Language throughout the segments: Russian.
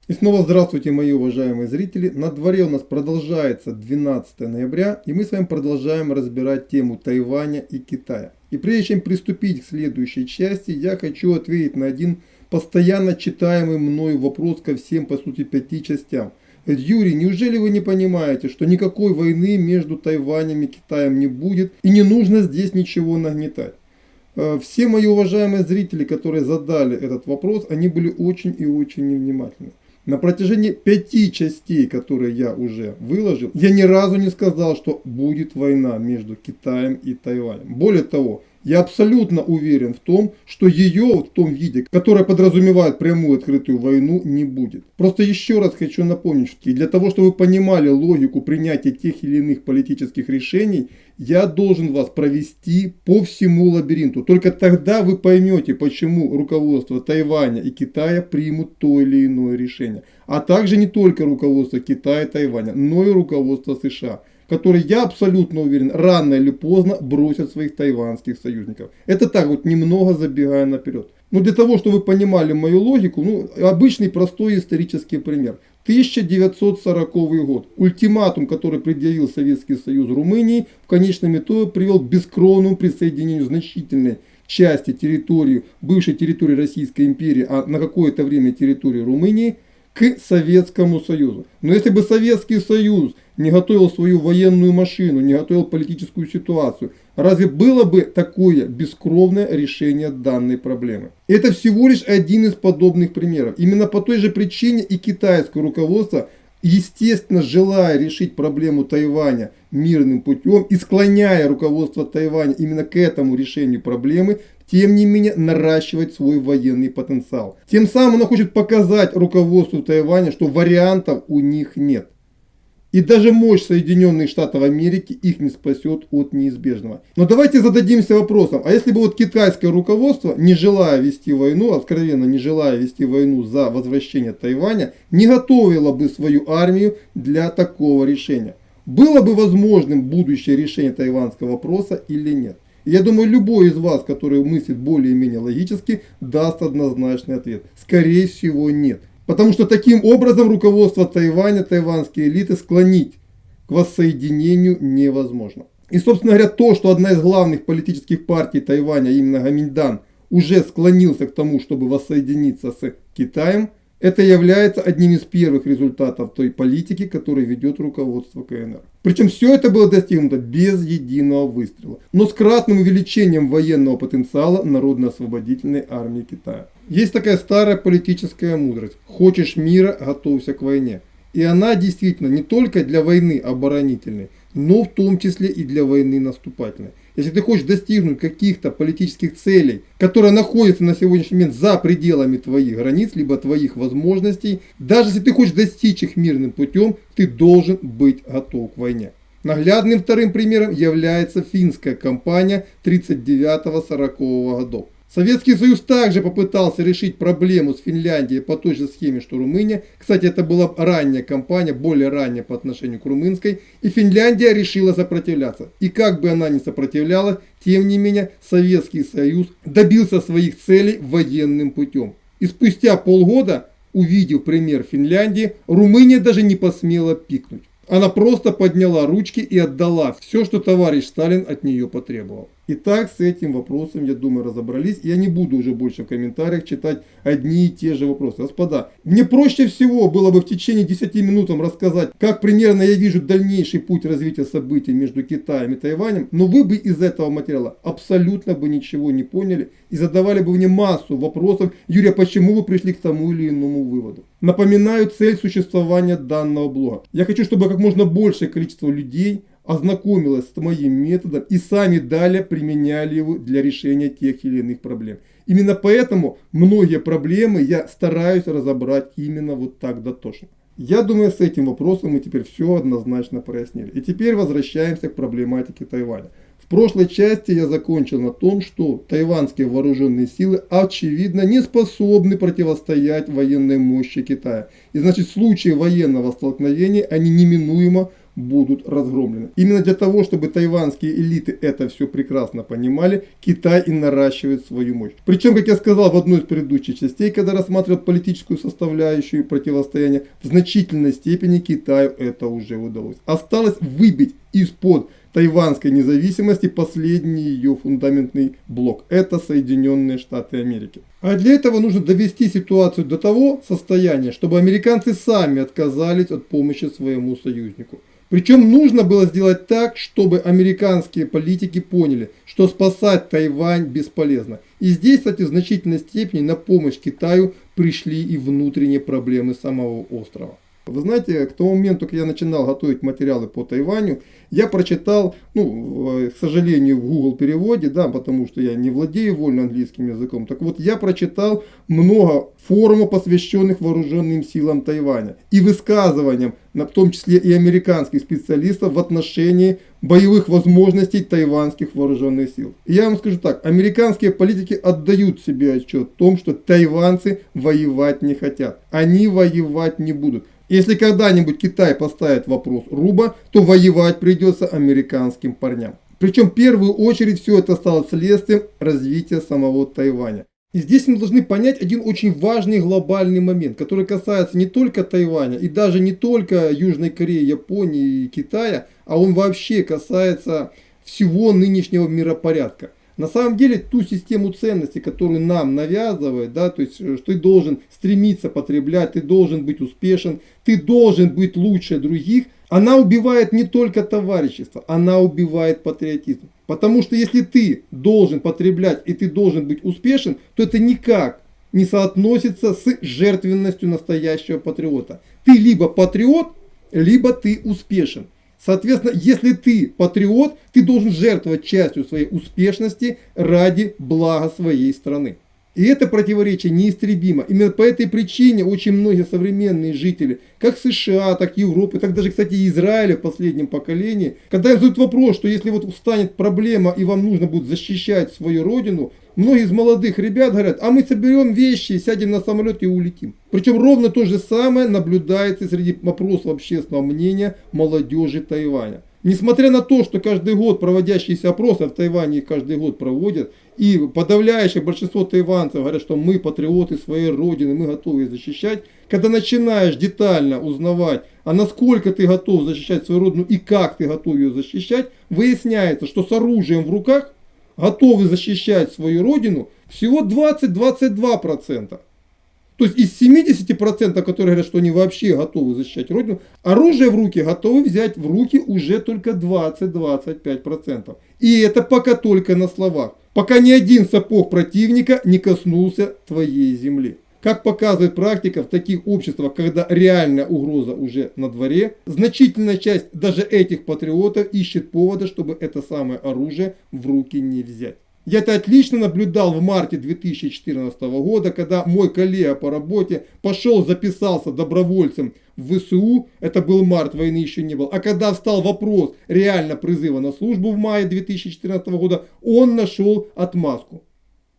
И снова здравствуйте, мои уважаемые зрители. На дворе у нас продолжается 12 ноября, и мы с вами продолжаем разбирать тему Тайваня и Китая. И прежде чем приступить к следующей части, я хочу ответить на один постоянно читаемый мною вопрос ко всем, по сути, 5 частям. Юрий, неужели вы не понимаете, что никакой войны между Тайванем и Китаем не будет, и не нужно здесь ничего нагнетать? Все мои уважаемые зрители, которые задали этот вопрос, они были очень и очень невнимательны. На протяжении 5 частей, которые я уже выложил, я ни разу не сказал, что будет война между Китаем и Тайванем. Более того, я абсолютно уверен в том, что ее в том виде, которое подразумевает прямую открытую войну, не будет. Просто еще раз хочу напомнить, что для того, чтобы вы понимали логику принятия тех или иных политических решений, я должен вас провести по всему лабиринту. Только тогда вы поймете, почему руководство Тайваня и Китая примут то или иное решение. А также не только руководство Китая и Тайваня, но и руководство США, которые, я абсолютно уверен, рано или поздно бросят своих тайванских союзников. Это так вот, немного забегая наперед. Но для того, чтобы вы понимали мою логику, обычный простой исторический пример. 1940 год. Ультиматум, который предъявил Советский Союз Румынии, в конечном итоге привел к бескровному присоединению значительной части территории, бывшей территории Российской империи, а на какое-то время территории Румынии, к Советскому Союзу. Но если бы Советский Союз не готовил свою военную машину, не готовил политическую ситуацию, разве было бы такое бескровное решение данной проблемы? Это всего лишь один из подобных примеров. Именно по той же причине и китайское руководство, естественно, желая решить проблему Тайваня мирным путем и склоняя руководство Тайваня именно к этому решению проблемы, тем не менее наращивать свой военный потенциал. Тем самым она хочет показать руководству Тайваня, что вариантов у них нет. И даже мощь Соединенных Штатов Америки их не спасет от неизбежного. Но давайте зададимся вопросом, а если бы вот китайское руководство, не желая вести войну, откровенно не желая вести войну за возвращение Тайваня, не готовило бы свою армию для такого решения? Было бы возможным будущее решение тайванского вопроса или нет? Я думаю, любой из вас, который мыслит более-менее логически, даст однозначный ответ. Скорее всего, нет. Потому что таким образом руководство Тайваня, тайванские элиты склонить к воссоединению невозможно. И, собственно говоря, то, что одна из главных политических партий Тайваня, именно Гоминьдан, уже склонился к тому, чтобы воссоединиться с Китаем, это является одним из первых результатов той политики, которую ведет руководство КНР. Причем все это было достигнуто без единого выстрела, но с кратным увеличением военного потенциала Народно-освободительной армии Китая. Есть такая старая политическая мудрость: хочешь мира, готовься к войне. И она действительно не только для войны оборонительной, но в том числе и для войны наступательной. Если ты хочешь достигнуть каких-то политических целей, которые находятся на сегодняшний момент за пределами твоих границ, либо твоих возможностей, даже если ты хочешь достичь их мирным путем, ты должен быть готов к войне. Наглядным вторым примером является финская кампания 1939-1940 годов. Советский Союз также попытался решить проблему с Финляндией по той же схеме, что Румыния. Кстати, это была ранняя кампания, более ранняя по отношению к румынской. И Финляндия решила сопротивляться. И как бы она ни сопротивлялась, тем не менее Советский Союз добился своих целей военным путем. И спустя полгода, увидев пример Финляндии, Румыния даже не посмела пикнуть. Она просто подняла ручки и отдала все, что товарищ Сталин от нее потребовал. Итак, с этим вопросом, я думаю, разобрались. Я не буду уже больше в комментариях читать одни и те же вопросы. Господа, мне проще всего было бы в течение 10 минут вам рассказать, как примерно я вижу дальнейший путь развития событий между Китаем и Тайванем, но вы бы из этого материала абсолютно бы ничего не поняли и задавали бы мне массу вопросов: Юрий, а почему вы пришли к тому или иному выводу? Напоминаю цель существования данного блога. Я хочу, чтобы как можно большее количество людей ознакомилась с моим методом и сами далее применяли его для решения тех или иных проблем. Именно поэтому многие проблемы я стараюсь разобрать именно вот так дотошно. Я думаю, с этим вопросом мы теперь все однозначно прояснили. И теперь возвращаемся к проблематике Тайваня. В прошлой части я закончил на том, что тайванские вооруженные силы очевидно не способны противостоять военной мощи Китая. И значит, в случае военного столкновения они неминуемо будут разгромлены. Именно для того, чтобы тайванские элиты это все прекрасно понимали, Китай и наращивает свою мощь. Причем, как я сказал в одной из предыдущих частей, когда рассматривал политическую составляющую противостояния, в значительной степени Китаю это уже удалось. Осталось выбить из-под тайванской независимости последний ее фундаментный блок. Это Соединенные Штаты Америки. А для этого нужно довести ситуацию до того состояния, чтобы американцы сами отказались от помощи своему союзнику. Причем нужно было сделать так, чтобы американские политики поняли, что спасать Тайвань бесполезно. И здесь, кстати, в значительной степени на помощь Китаю пришли и внутренние проблемы самого острова. Вы знаете, к тому моменту, когда я начинал готовить материалы по Тайваню, я прочитал, к сожалению, в Google переводе, да, потому что я не владею вольно английским языком. Так вот, я прочитал много форумов, посвященных вооруженным силам Тайваня и высказываниям, в том числе и американских специалистов в отношении боевых возможностей тайваньских вооруженных сил. И я вам скажу так, американские политики отдают себе отчет в том, что тайваньцы воевать не хотят. Они воевать не будут. Если когда-нибудь Китай поставит вопрос руба, то воевать придется американским парням. Причем в первую очередь все это стало следствием развития самого Тайваня. И здесь мы должны понять один очень важный глобальный момент, который касается не только Тайваня и даже не только Южной Кореи, Японии и Китая, а он вообще касается всего нынешнего миропорядка. На самом деле ту систему ценностей, которую нам навязывают, да, то есть что ты должен стремиться потреблять, ты должен быть успешен, ты должен быть лучше других, она убивает не только товарищество, она убивает патриотизм. Потому что если ты должен потреблять и ты должен быть успешен, то это никак не соотносится с жертвенностью настоящего патриота. Ты либо патриот, либо ты успешен. Соответственно, если ты патриот, ты должен жертвовать частью своей успешности ради блага своей страны. И это противоречие неистребимо. Именно по этой причине очень многие современные жители, как США, так и Европы, так даже, кстати, и Израиля в последнем поколении, когда им задают вопрос, что если вот встанет проблема и вам нужно будет защищать свою родину, многие из молодых ребят говорят, а мы соберем вещи, сядем на самолет и улетим. Причем ровно то же самое наблюдается среди вопросов общественного мнения молодежи Тайваня. Несмотря на то, что каждый год проводящиеся опросы в Тайване их каждый год проводят, и подавляющее большинство тайванцев говорят, что мы патриоты своей родины, мы готовы ее защищать, когда начинаешь детально узнавать, а насколько ты готов защищать свою родину и как ты готов ее защищать, выясняется, что с оружием в руках готовы защищать свою родину всего 20-22%. То есть из 70%, которые говорят, что они вообще готовы защищать родину, оружие в руки готовы взять в руки уже только 20-25%. И это пока только на словах. Пока ни один сапог противника не коснулся твоей земли. Как показывает практика, в таких обществах, когда реальная угроза уже на дворе, значительная часть даже этих патриотов ищет повода, чтобы это самое оружие в руки не взять. Я это отлично наблюдал в марте 2014 года, когда мой коллега по работе пошел, записался добровольцем в ВСУ, это был март, войны еще не было. А когда встал вопрос реально призыва на службу в мае 2014 года, он нашел отмазку.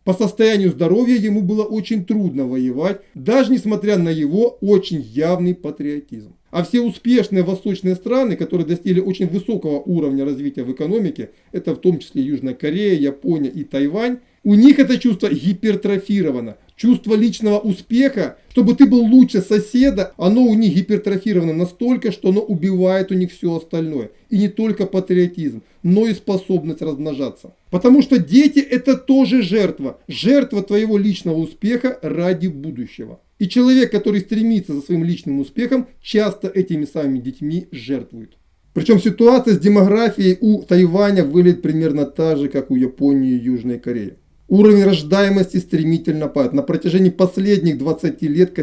По состоянию здоровья ему было очень трудно воевать, даже несмотря на его очень явный патриотизм. А все успешные восточные страны, которые достигли очень высокого уровня развития в экономике, это в том числе Южная Корея, Япония и Тайвань, у них это чувство гипертрофировано. Чувство личного успеха, чтобы ты был лучше соседа, оно у них гипертрофировано настолько, что оно убивает у них все остальное. И не только патриотизм, но и способность размножаться. Потому что дети это тоже жертва. Жертва твоего личного успеха ради будущего. И человек, который стремится за своим личным успехом, часто этими самыми детьми жертвует. Причем ситуация с демографией у Тайваня выглядит примерно так же, как у Японии и Южной Кореи. Уровень рождаемости стремительно падает. На протяжении последних 20 лет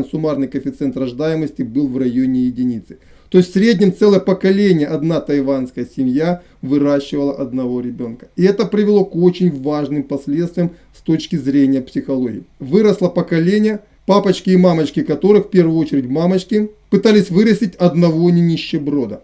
суммарный коэффициент рождаемости был в районе единицы. То есть в среднем целое поколение одна тайваньская семья выращивала одного ребенка. И это привело к очень важным последствиям с точки зрения психологии. Выросло поколение, папочки и мамочки которых, в первую очередь мамочки, пытались вырастить одного нищеброда.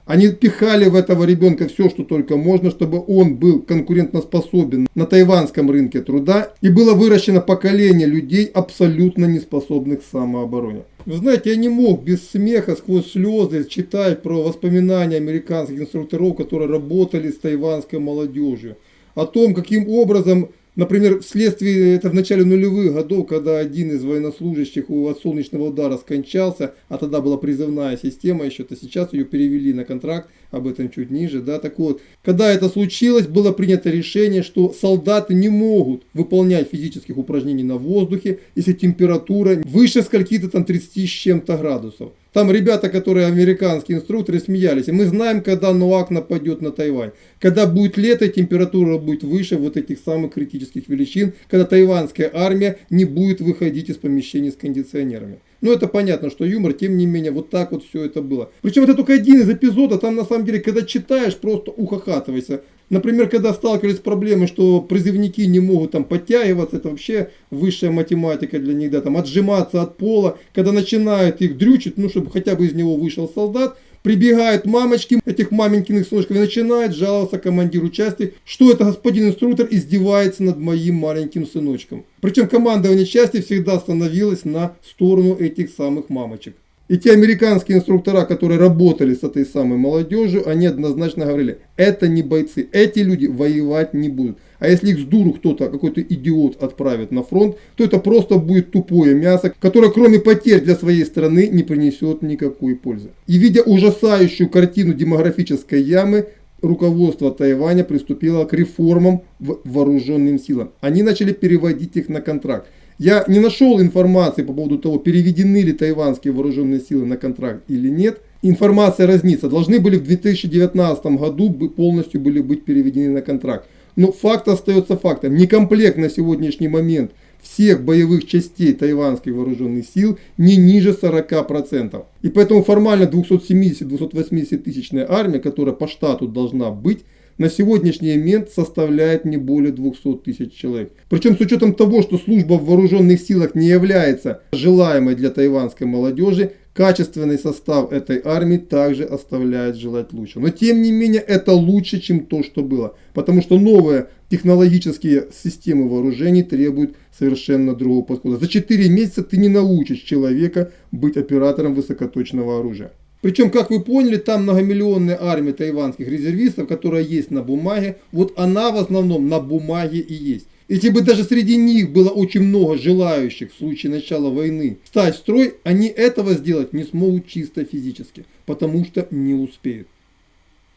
Они пихали в этого ребенка все, что только можно, чтобы он был конкурентоспособен на тайванском рынке труда, и было выращено поколение людей, абсолютно неспособных к самообороне. Вы знаете, я не мог без смеха сквозь слезы читать про воспоминания американских инструкторов, которые работали с тайванской молодежью. О том, каким образом, например, вследствие, это в начале нулевых годов, когда один из военнослужащих от солнечного удара скончался, а тогда была призывная система еще, то сейчас ее перевели на контракт, об этом чуть ниже, да, так вот, когда это случилось, было принято решение, что солдаты не могут выполнять физических упражнений на воздухе, если температура выше скольки-то там 30 с чем-то градусов. Там ребята, которые американские инструкторы, смеялись. И мы знаем, когда НОАК нападет на Тайвань. Когда будет лето, температура будет выше вот этих самых критических величин. Когда тайванская армия не будет выходить из помещений с кондиционерами. Ну это понятно, что юмор, тем не менее, вот так вот все это было. Причем это только один из эпизодов, там на самом деле, когда читаешь, просто ухахатывайся. Например, когда сталкивались с проблемой, что призывники не могут там подтягиваться, это вообще высшая математика для них, да, там отжиматься от пола, когда начинают их дрючить, ну, чтобы хотя бы из него вышел солдат, прибегают мамочки этих маменькиных сыночков и начинают жаловаться командиру части, что это господин инструктор издевается над моим маленьким сыночком. Причем командование части всегда становилось на сторону этих самых мамочек. И те американские инструктора, которые работали с этой самой молодежью, они однозначно говорили, это не бойцы, эти люди воевать не будут. А если их с дуру кто-то, какой-то идиот отправит на фронт, то это просто будет тупое мясо, которое кроме потерь для своей страны не принесет никакой пользы. И видя ужасающую картину демографической ямы, руководство Тайваня приступило к реформам в вооруженным силам. Они начали переводить их на контракт. Я не нашел информации по поводу того, переведены ли тайванские вооруженные силы на контракт или нет. Информация разнится. Должны были в 2019 году полностью быть переведены на контракт. Но факт остается фактом. Некомплект на сегодняшний момент всех боевых частей тайванских вооруженных сил не ниже 40%. И поэтому формально 270-280 тысячная армия, которая по штату должна быть, на сегодняшний момент составляет не более 200 тысяч человек. Причем с учетом того, что служба в вооруженных силах не является желаемой для тайванской молодежи, качественный состав этой армии также оставляет желать лучшего. Но тем не менее это лучше, чем то, что было. Потому что новые технологические системы вооружений требуют совершенно другого подхода. За 4 месяца ты не научишь человека быть оператором высокоточного оружия. Причем, как вы поняли, там многомиллионная армия тайванских резервистов, которая есть на бумаге, вот она в основном на бумаге и есть. Если бы даже среди них было очень много желающих в случае начала войны встать в строй, они этого сделать не смогут чисто физически, потому что не успеют.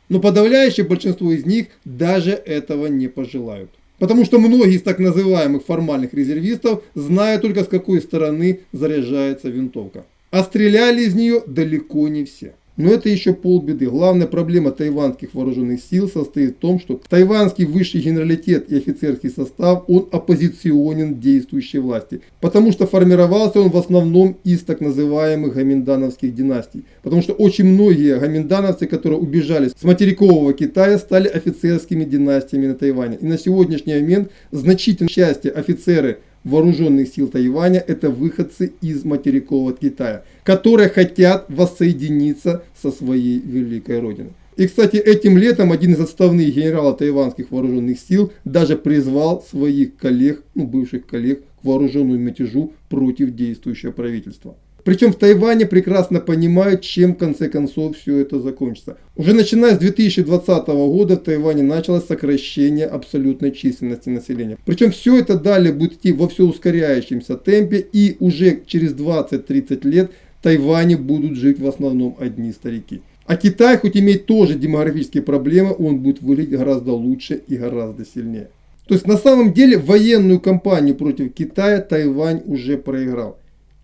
Но подавляющее большинство из них даже этого не пожелают. Потому что многие из так называемых формальных резервистов знают только с какой стороны заряжается винтовка. А стреляли из нее далеко не все. Но это еще полбеды. Главная проблема тайванских вооруженных сил состоит в том, что тайванский высший генералитет и офицерский состав, он оппозиционен действующей власти. Потому что формировался он в основном из так называемых гоминдановских династий. Потому что очень многие гоминдановцы, которые убежали с материкового Китая, стали офицерскими династиями на Тайване. И на сегодняшний момент значительной части офицеры вооруженных сил Тайваня это выходцы из материкового Китая, которые хотят воссоединиться со своей великой родиной. И, кстати, этим летом один из отставных генералов тайванских вооруженных сил даже призвал своих коллег, бывших коллег, к вооруженному мятежу против действующего правительства. Причем в Тайване прекрасно понимают, чем в конце концов все это закончится. Уже начиная с 2020 года в Тайване началось сокращение абсолютной численности населения. Причем все это далее будет идти во все ускоряющемся темпе, и уже через 20-30 лет в Тайване будут жить в основном одни старики. А Китай, хоть имеет тоже демографические проблемы, он будет выглядеть гораздо лучше и гораздо сильнее. То есть на самом деле военную кампанию против Китая Тайвань уже проиграл.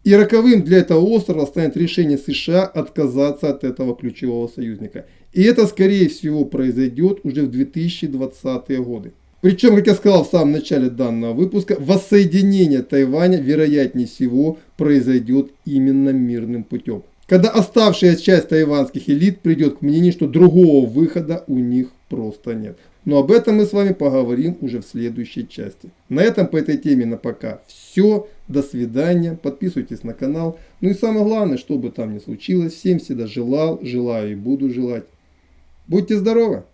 И роковым для этого острова станет решение США отказаться от этого ключевого союзника. И это, скорее всего, произойдет уже в 2020-е годы. Причем, как я сказал в самом начале данного выпуска, воссоединение Тайваня, вероятнее всего, произойдет именно мирным путем. Когда оставшаяся часть тайванских элит придет к мнению, что другого выхода у них просто нет. Но об этом мы с вами поговорим уже в следующей части. На этом по этой теме на пока все. До свидания. Подписывайтесь на канал. Ну и самое главное, что бы там ни случилось, всем всегда желал, желаю и буду желать Будьте здоровы!